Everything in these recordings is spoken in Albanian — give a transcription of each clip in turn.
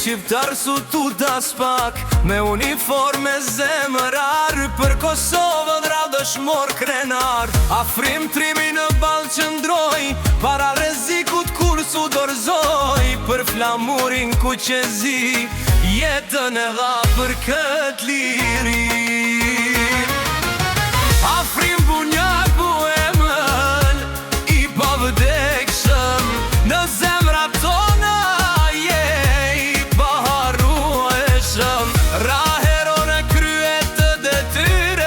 shqiptar su tu das pak, me uniforme zemërar, për Kosovën rrallë dëshmor krenar. Afrim trimi në balë qëndroj, para rezikut kur su dorzoj, për flamurin ku qezi, jetën e dha për këtë liri. Afrim bunjak bu emën, i pavdekshëm, në zemrat tona je i paharrueshëm. Rahero në kryet të detyres,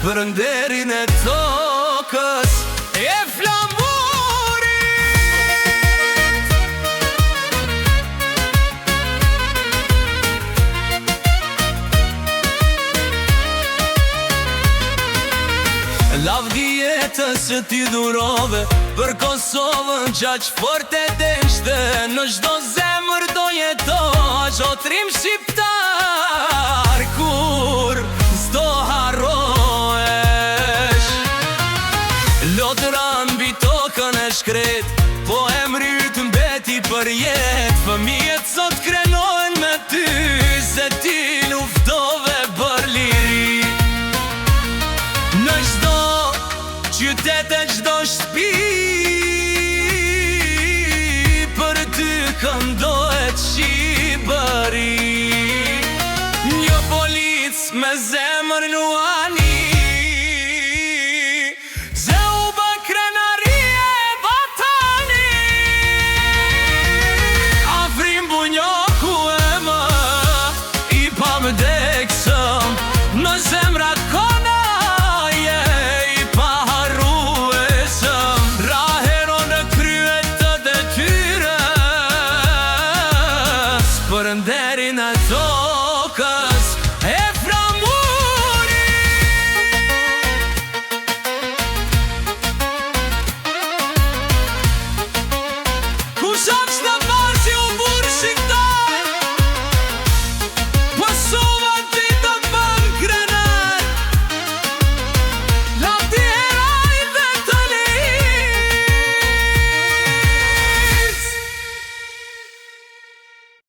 për nderin e tokës e flamurit. Lavdi jetës që ti durove, për Kosovën qaq fort e deshte, në çdo zemër do jetosh o trim shqiptar, kur s'do harroesh. Lotra mbi tokën e shkret, po emri yt mbeti për jetë. Fëmijët sot krenohen me ty, se ti luftove për liri. Në çdo qytet e çdo shtëpi, për ty këndohet Shqipëri. Një polic me zemër nuani, se u bë krenari e vatani. Afrim bunjoku e më, i pavdekshëm, në zemrat kona je i paharrueshëm. Rahero në kryet të detyres, për nderin e tokës